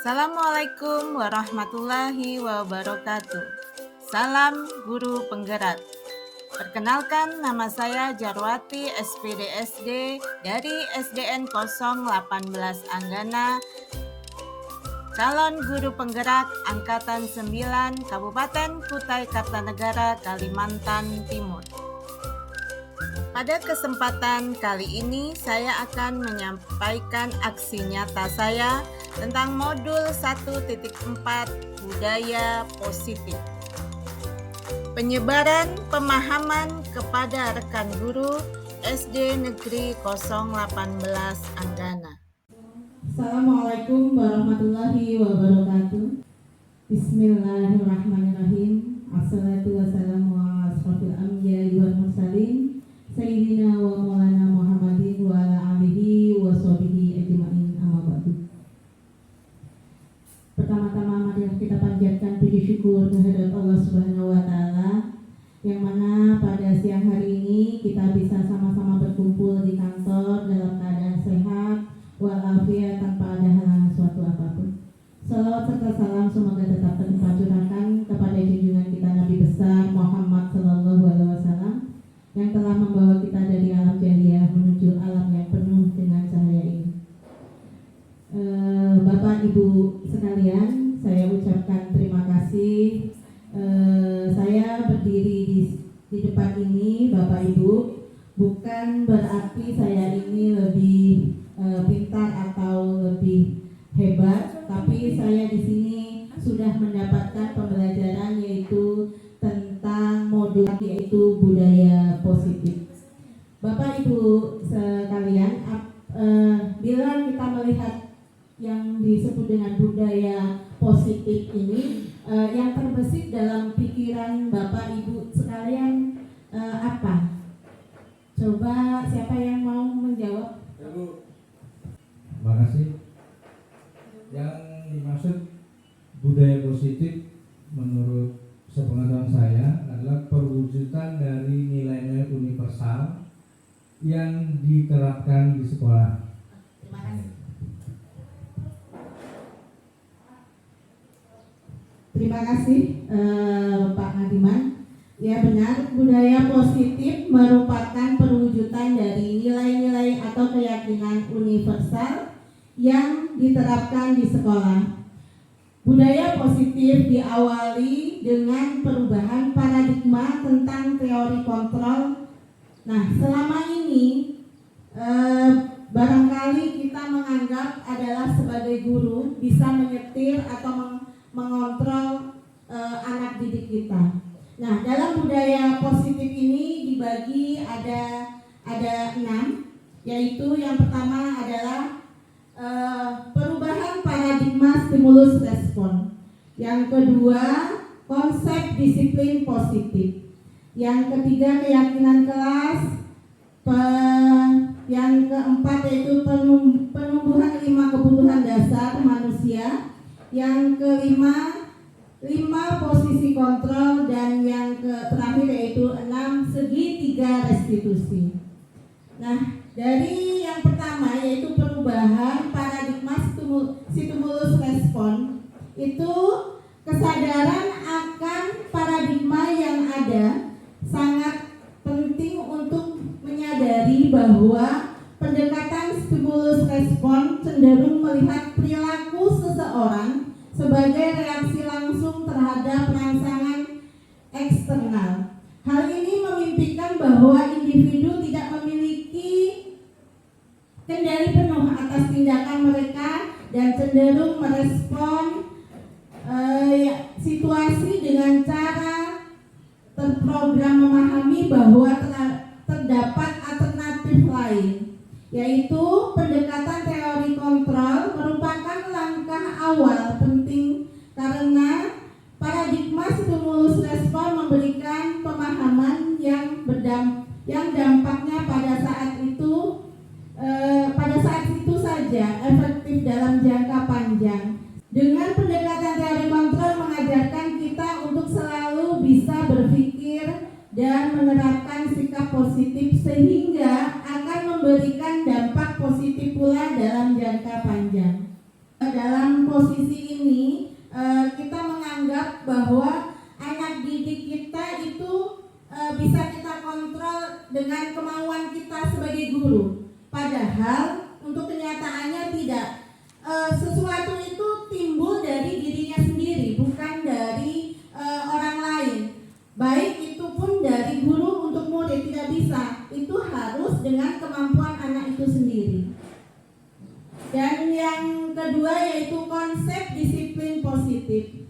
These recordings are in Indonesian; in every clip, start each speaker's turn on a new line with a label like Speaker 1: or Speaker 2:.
Speaker 1: Assalamualaikum warahmatullahi wabarakatuh. Salam Guru Penggerak. Perkenalkan, nama saya Jarwati SPDSD dari SDN 018 Anggana, calon guru penggerak Angkatan 9 Kabupaten Kutai Kartanegara, Kalimantan Timur. Pada kesempatan kali ini saya akan menyampaikan aksi nyata saya tentang modul 1.4 budaya positif. Penyebaran pemahaman kepada rekan guru SD Negeri 018 Anggana.
Speaker 2: Assalamualaikum warahmatullahi wabarakatuh. Bismillahirrahmanirrahim. Assalatu wassalamu ala asrofil anbiya'i wal mursalin Sayyidina wa maulana Muhammadin wa ala alihi wa sahbihi ajma'in, amma ba'du. Pertama-tama mari kita panjatkan puji syukur kehadirat Allah Subhanahu wa taala, yang mana pada siang hari ini kita bisa sama-sama berkumpul di kantor dalam keadaan sehat walafiat tanpa ada halangan suatu apapun. Salawat serta salam semoga tetap tercurahkan kepada junjungan kita Nabi besar Muhammad sallallahu alaihi wasallam yang telah membawa kita dari alam jahiliyah menuju alam yang penuh dengan cahaya ini. Bapak Ibu sekalian, saya ucapkan terima kasih. Saya berdiri di depan ini, Bapak Ibu, bukan berarti saya ini lebih pintar atau lebih hebat, tapi saya di sini sudah mendapatkan pembelajaran yaitu tentang modul yaitu budaya positif. Bapak Ibu sekalian, bila kita melihat yang disebut dengan budaya positif ini, yang terbesit dalam pikiran Bapak Ibu sekalian apa? Coba siapa yang mau menjawab?
Speaker 3: Ya, Bu. Terima kasih. Yang dimaksud budaya positif menurut sepengetahuan saya adalah perwujudan dari nilai-nilai universal yang diterapkan di sekolah.
Speaker 2: Terima kasih. Terima kasih Pak Ngadiman. Ya benar, budaya positif merupakan perwujudan dari nilai-nilai atau keyakinan universal yang diterapkan di sekolah. Budaya positif diawali dengan perubahan paradigma tentang teori kontrol. Nah, selama ini barangkali kita menganggap adalah sebagai guru bisa menyetir atau mengontrol anak didik kita. Nah, dalam budaya positif ini dibagi ada 6, yaitu yang pertama adalah perubahan paradigma stimulus respon. Yang kedua, konsep disiplin positif. Yang ketiga, keyakinan kelas. Yang keempat yaitu penumbuhan 5 kebutuhan dasar manusia. Yang kelima, 5 posisi kontrol, dan yang terakhir yaitu 6 segitiga restitusi. Nah, dari yang pertama yaitu perubahan paradigma stimulus respon, itu kesadaran akan paradigma yang ada sangat penting untuk menyadari bahwa pendekatan stimulus respon cenderung melihat perilaku seseorang sebagai reaksi langsung terhadap rangsangan eksternal. Hal ini memimpikan bahwa individu tidak memiliki kendali penuh atas tindakan mereka dan cenderung merespon situasi dengan cara terprogram memahami bahwa terdapat alternatif lain, yaitu pendekatan teori kontrol merupakan langkah awal penting karena paradigma stimulus respon memberikan pemahaman yang dampaknya pada saat itu saja efektif dalam jangka panjang. Dengan pendekatan teori kontrol mengajarkan kita untuk selalu bisa berpikir dan menerapkan sikap positif sehingga akan memberikan dampak positif pula dalam jangka panjang. Dalam posisi ini kita menganggap bahwa anak didik kita itu bisa kita kontrol dengan kemauan kita sebagai guru. Padahal untuk kenyataannya tidak. Sesuatu itu timbul dari dirinya sendiri, bukan dari orang lain. Baik itu pun dari guru untuk murid, tidak bisa. Itu harus dengan kemampuan anak itu sendiri. Dan yang kedua yaitu konsep disiplin positif.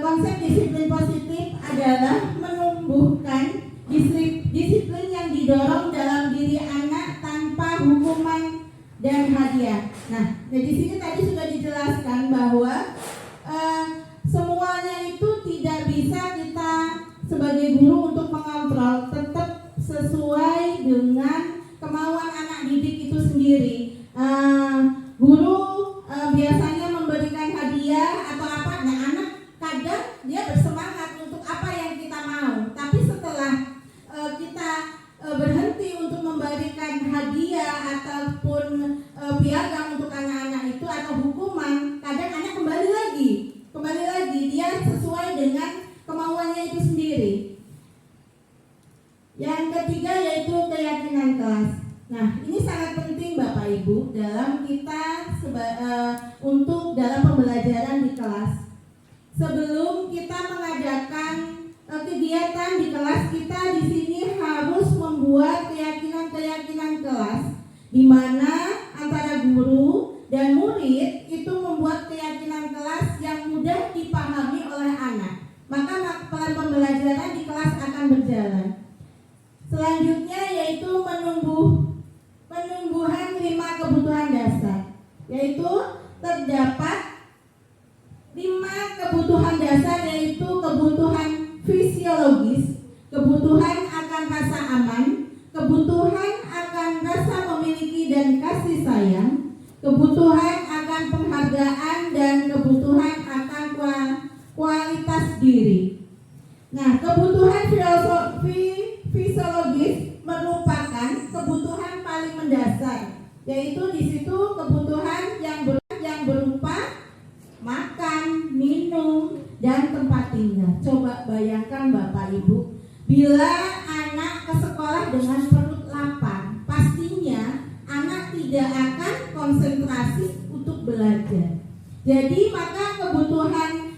Speaker 2: Konsep disiplin positif adalah menumbuhkan disiplin yang didorong dalam diri anak tanpa hukuman dan hadiah. Nah, di sini tadi sudah dijelaskan bahwa semuanya itu tidak bisa kita sebagai guru untuk mengontrol, tetap sesuai dengan kemauan anak didik itu sendiri. Guru biasanya memberikan hadiah atau apa, nah anak kadang dia bersemangat untuk apa yang kita mau, tapi setelah kita berhenti untuk memberikan hadiah ataupun piagam untuk anak-anak itu atau hukuman, kadang anak kembali lagi dia sesuai dengan kemauannya itu sendiri. Yang ketiga yaitu keyakinan kelas. Nah, ini sangat penting Bapak Ibu dalam kita untuk dalam pembelajaran di kelas. Sebelum kita mengadakan kegiatan di kelas, kita di sini harus membuat keyakinan kelas, di mana antara guru dan murid itu membuat keyakinan kelas yang mudah dipahami oleh anak. Maka peran pembelajaran di kelas akan berjalan. Selanjutnya yaitu penumbuhan 5 kebutuhan dasar, yaitu terdapat 5 kebutuhan dasar, yaitu kebutuhan fisiologis, kebutuhan akan rasa aman, kebutuhan akan rasa memiliki dan kasih sayang, kebutuhan akan penghargaan, dan kebutuhan akan kualitas diri. Nah, kebutuhan fisiologis merupakan kebutuhan paling mendasar, yaitu di situ kebutuhan yang berupa makan, minum, dan tempat tinggal. Coba bayangkan Bapak Ibu, bila anak ke sekolah dengan perut lapar, pastinya anak tidak akan konsentrasi untuk belajar. Jadi maka kebutuhan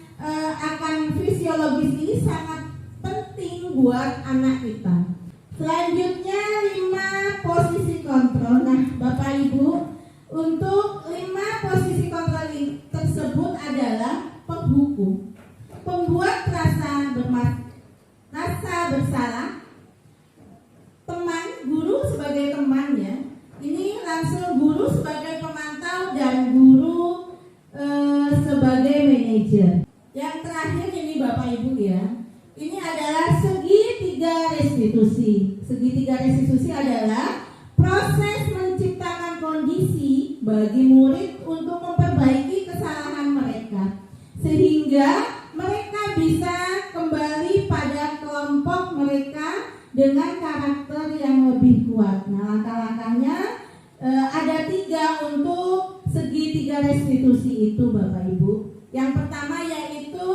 Speaker 2: akan fisiologis ini sangat penting buat anak kita. Selanjutnya 5 posisi kontrol. Nah Bapak Ibu, untuk 5 posisi kontrol tersebut adalah penghukum, pembuat rasa bersalah, teman, guru sebagai temannya, ini langsung guru sebagai pemantau, dan guru sebagai manajer. Yang terakhir ini Bapak Ibu ya, ini adalah segitiga restitusi. Segitiga restitusi adalah proses menciptakan kondisi bagi murid untuk memperbaiki kesalahan mereka, sehingga mereka bisa kembali pada kelompok mereka dengan karakter yang lebih kuat. Nah, langkah-langkahnya ada 3 untuk segitiga restitusi itu Bapak Ibu. Yang pertama yaitu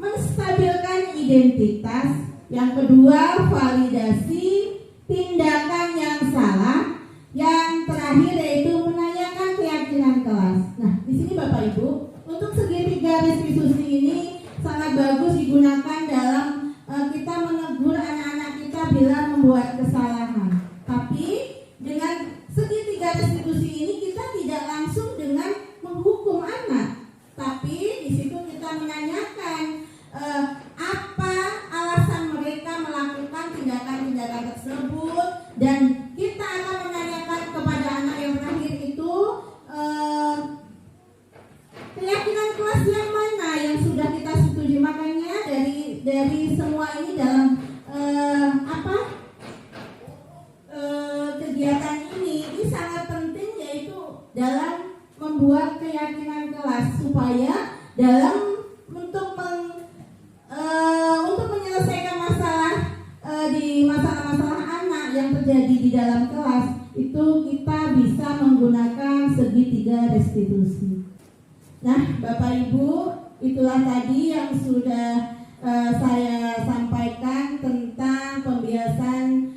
Speaker 2: menstabilkan identitas, yang kedua validasi tindakan yang salah, yang terakhir yaitu menanyakan keyakinan kelas. Nah, di sini Bapak Ibu, untuk segitiga restitusi ini sangat bagus digunakan dalam kita menegur anak-anak kita bila membuat kesalahan. Tapi dengan segitiga restitusi ini kita tidak langsung dengan menghukum anak, tapi di situ kita menanyakan apa alasan mereka melakukan tindakan-tindakan tersebut, dan kita akan menanyakan kepada anak yang terakhir itu keyakinan kelas yang mana yang sudah kita setujui. Makanya dari semua ini dalam kegiatan ini sangat penting, yaitu dalam membuat keyakinan kelas supaya dalam untuk menyelesaikan masalah di masalah-masalah anak yang terjadi di dalam kelas itu kita bisa menggunakan segitiga restitusi. Nah, Bapak Ibu, itulah tadi yang sudah saya sampaikan tentang pembiasan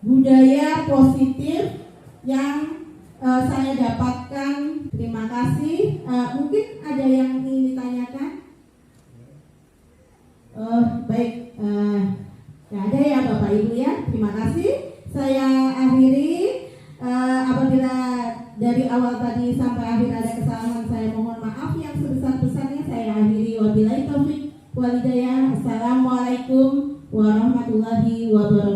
Speaker 2: budaya positif yang saya dapatkan. Terima kasih. Mungkin ada yang ingin ditanyakan? Baik, ada ya Bapak Ibu ya. Terima kasih. Saya akhiri. Apabila dari awal tadi sampai akhir ada kesalahan, saya mohon maaf yang sebesar-besarnya. Saya akhiri. Wabillahi taufik wal hidayah. Assalamualaikum warahmatullahi wabarakatuh.